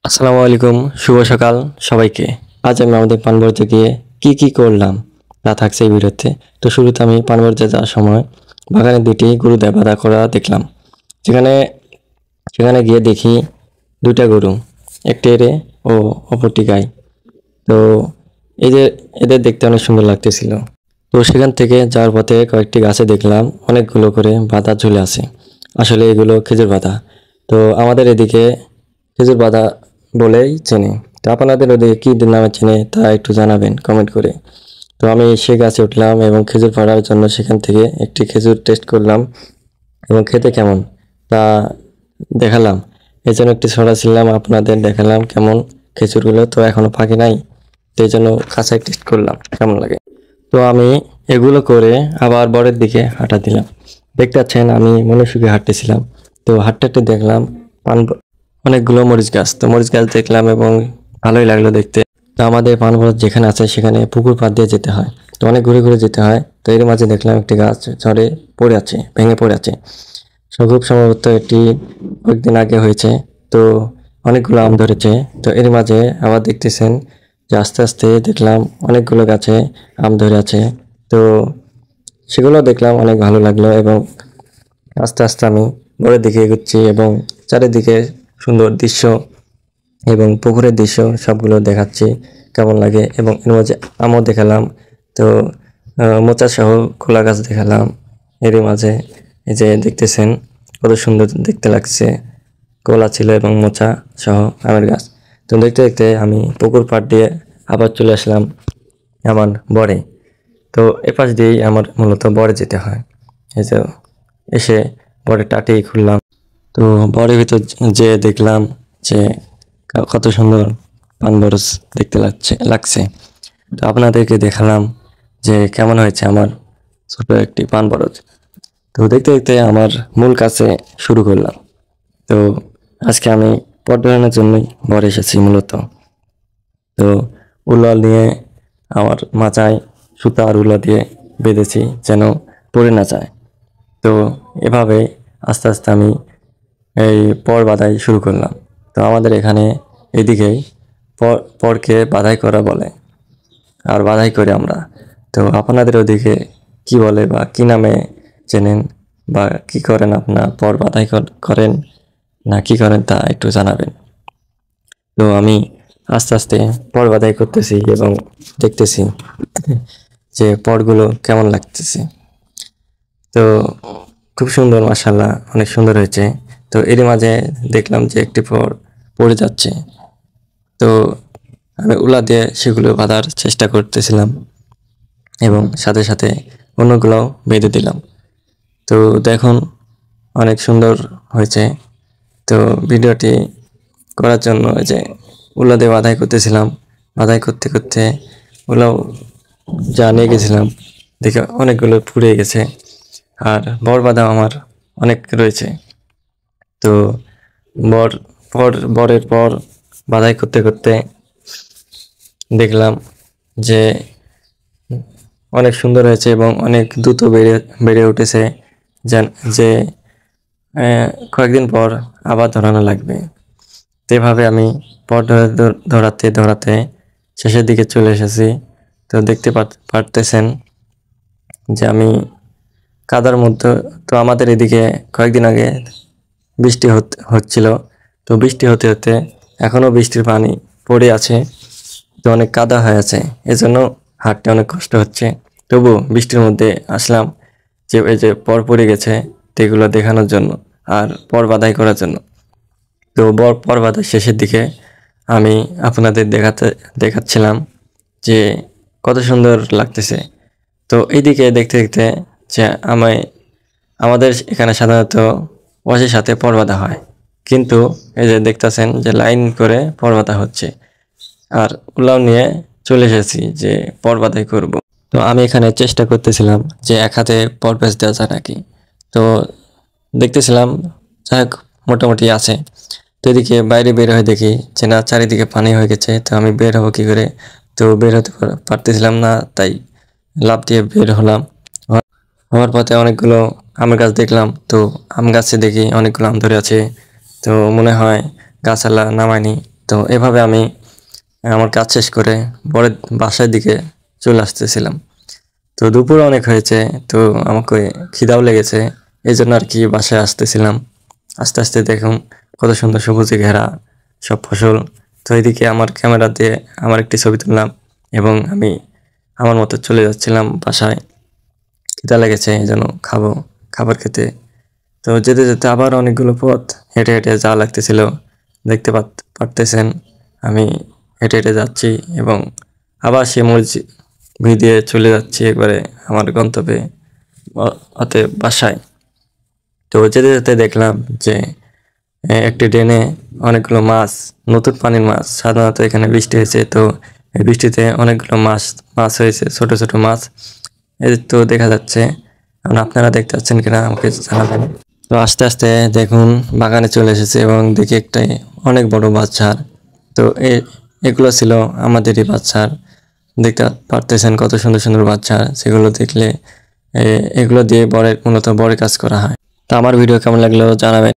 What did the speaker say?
আসসালামু আলাইকুম, শুভ সকাল সবাইকে। আজ আমি আমাদের পানবরতে গিয়ে কি করলাম তা থাকছে এই ভিডিওতে। তো শুরুতে আমি পানবরতে যাওয়ার সময় বাগানে দুটি গরু বাঁধা করা দেখলাম। সেখানে সেখানে গিয়ে দেখি দুইটা গরু, একটি এরে ও অপরটি গাই। তো এদের দেখতে অনেক সুন্দর লাগতেছিল। তো সেখান থেকে যাওয়ার পথে কয়েকটি গাছে দেখলাম অনেকগুলো করে বাধা ঝুলে আছে। আসলে এগুলো খেজুর বাধা। তো আমাদের এদিকে খেজুর বাধা বলেই চেনে। তো আপনাদের ওদিকে কী নামে চেনে তা একটু জানাবেন কমেন্ট করে। তো আমি সে গাছে উঠলাম এবং খেজুর পাড়ার জন্য সেখান থেকে একটি খেজুর টেস্ট করলাম এবং খেতে কেমন তা দেখালাম। এই জন্য একটি ছড়া ছিলাম, আপনাদের দেখালাম কেমন খেজুরগুলো। তো এখনও পাকে নাই, তো এই জন্য কাঁচাই টেস্ট করলাম কেমন লাগে। তো আমি এগুলো করে আবার বরের দিকে হাঁটা দিলাম। দেখতে পাচ্ছেন আমি মনোসুখে হাঁটতেছিলাম। তো হাঁটতে হাঁটতে দেখলাম পান অনেকগুলো মরিচ গাছ। তো মরিচ গাছ দেখলাম এবং ভালোই লাগলো দেখতে। তো আমাদের পানবরত যেখানে আছে সেখানে পুকুর পাড় দিয়ে যেতে হয়। তো অনেক ঘুরে ঘুরে যেতে হয়। তো এর মাঝে দেখলাম একটি গাছ ঝড়ে পড়ে আছে, ভেঙে পড়ে আছে। খুব সম্ভবত এটি কয়েকদিন আগে হয়েছে। তো অনেকগুলো আম ধরেছে। তো এর মাঝে আবার দেখতেছেন যে আস্তে আস্তে দেখলাম অনেকগুলো গাছে আম ধরে আছে। তো সেগুলো দেখলাম, অনেক ভালো লাগলো এবং আস্তে আস্তে আমি বড়ের দিকে এগোচ্ছি এবং চারিদিকে সুন্দর দৃশ্য এবং পুকুরের দৃশ্য সবগুলো দেখাচ্ছি কেমন লাগে। এবং এর মাঝে আমও দেখালাম। তো মোচা সহ কলা গাছ দেখালাম এরই মাঝে। এই যে দেখতেছেন কত সুন্দর দেখতে লাগছে, কলা ছিল এবং মোচা সহ আমের গাছ। তো দেখতে দেখতে আমি পুকুর পাড় দিয়ে আবার চলে আসলাম আমার বরে। তো এপাশ দিয়েই আমার মূলত বরে যেতে হয়। এই যে এসে বরে টাটি খুললাম। তো বরের ভিতর যে দেখলাম যে কত সুন্দর পানবরস দেখতে লাগছে। তো আপনাদেরকে দেখালাম যে কেমন হয়েছে আমার ছোট একটি পানবরস। তো দেখতে দেখতে আমার মূল কাছে শুরু করলাম। তো আজকে আমি পট ধরানোর জন্যই বরে এসেছি মূলত। তো উলাল নিয়ে আমার মাচায় সুতা আর উলা দিয়ে বেঁধেছি যেন পড়ে না যায়। তো এভাবে আস্তে আস্তে আমি এই পর বাঁধাই শুরু করলাম। তো আমাদের এখানে এদিকেই পরকে বাঁধাই করা বলে, আর বাঁধাই করি আমরা। তো আপনাদের ওদিকে কি বলে বা কি নামে চেনেন বা কি করেন, আপনার পর বাঁধাই করেন না কি করেন তা একটু জানাবেন। তো আমি আস্তে আস্তে পর বাঁধাই করতেছি এবং দেখতেছি যে পরগুলো কেমন লাগতেছে। তো খুব সুন্দর, মাশাআল্লাহ অনেক সুন্দর হয়েছে। তো এরই মাঝে দেখলাম যে একটি পর পড়ে যাচ্ছে। তো আমি উলা দিয়ে সেগুলো বাঁধার চেষ্টা করতেছিলাম এবং সাথে সাথে অন্যগুলোও বেঁধে দিলাম। তো দেখুন অনেক সুন্দর হয়েছে। তো ভিডিওটি করার জন্য যে উলা দিয়ে বাঁধাই করতেছিলাম, বাঁধাই করতে করতে উলাও যা নিয়ে গেছিলাম দেখে অনেকগুলো পুড়ে গেছে। আর বর বাঁধা আমার অনেক রয়েছে। তো বরের পর বাঁধাই করতে করতে দেখলাম যে অনেক সুন্দর হয়েছে এবং অনেক দ্রুত বেড়ে উঠেছে। যে কয়েকদিন পর আবার ধরানো লাগবে। তো এভাবে আমি পর ধরাতে ধরাতে শেষের দিকে চলে এসেছি। তো দেখতে পারতেছেন যে আমি কাদার মধ্যে। তো আমাদের এদিকে কয়েকদিন আগে বৃষ্টি হচ্ছিল। তো বৃষ্টি হতে হতে এখনও বৃষ্টির পানি পড়ে আছে। তো অনেক কাদা হয়ে আছে, এজন্য হাঁটতে অনেক কষ্ট হচ্ছে। তবু বৃষ্টির মধ্যে আসলাম যে এই যে পর পড়ে গেছে এগুলো দেখানোর জন্য আর পর বাঁধাই করার জন্য। তো পর বাঁধার শেষের দিকে আমি আপনাদের দেখাচ্ছিলাম যে কত সুন্দর লাগতেছে। তো এইদিকে দেখতে দেখতে যে আমাদের এখানে সাধারণত ওয়াশের সাথে পর বাঁধা হয়, কিন্তু এই যে দেখতেছেন যে লাইন করে পর বাঁধা হচ্ছে। আর উলাও নিয়ে চলে এসেছি যে পর বাঁধাই করব। তো আমি এখানে চেষ্টা করতেছিলাম যে এক হাতে পর প্যাচ দেওয়া যায় নাকি। তো দেখতেছিলাম যাই হোক মোটামুটি আছে। তো এদিকে বাইরে বের হয়ে দেখি যে না, চারিদিকে পানি হয়ে গেছে। তো আমি বের হবো কী করে? তো বের হতে পারতেছিলাম না, তাই লাফ দিয়ে বের হলাম। হওয়ার পথে অনেকগুলো আমের গাছ দেখলাম। তো আম গাছে দেখি অনেকগুলো আম ধরে আছে। তো মনে হয় গাছালা নামায়নি, তো এভাবে আমি আমার কাজ শেষ করে পরের বাসার দিকে চলে আসতেছিলাম। তো দুপুর অনেক হয়েছে, তো আমাকে খিদাও লেগেছে, এই জন্য আর কি বাসায় আসতেছিলাম। আস্তে আস্তে দেখুন কত সুন্দর সবুজে ঘেরা সব ফসল। তো এদিকে আমার ক্যামেরা দিয়ে আমার একটি ছবি তুললাম এবং আমি আমার মতো চলে যাচ্ছিলাম বাসায়। খিদা লেগেছে এই জন্য খাবার খেতে। তো যেতে যেতে আবার অনেকগুলো পথ হেঁটে হেঁটে যাওয়া লাগতেছিল। দেখতে পারতেছেন আমি হেঁটে হেঁটে যাচ্ছি এবং আবার সেই মসজিদ দিয়ে চলে যাচ্ছি একবারে আমার গন্তব্যে, অতএব বাসায়। তো যেতে যেতে দেখলাম যে একটি ড্রেনে অনেকগুলো মাছ, নতুন পানির মাছ, সাধারণত এখানে বৃষ্টি হয়েছে, তো এই বৃষ্টিতে অনেকগুলো মাছ হয়েছে, ছোট ছোট মাছ। এই তো দেখা যাচ্ছে, এখন আপনারা দেখতে পাচ্ছেন কিনা আমাকে জানাবেন। তো আস্তে আস্তে দেখুন বাগানে চলে এসেছে এবং দেখি একটাই অনেক বড় বাচ্চার। তো এগুলো ছিল আমাদেরই বাচ্চার। দেখতে পারতেছেন কত সুন্দর সুন্দর বাচ্চা, সেগুলো দেখলে এগুলো দিয়ে মূলত বড় কাজ করা হয়। তো আমার ভিডিও কেমন লাগলো জানাবেন।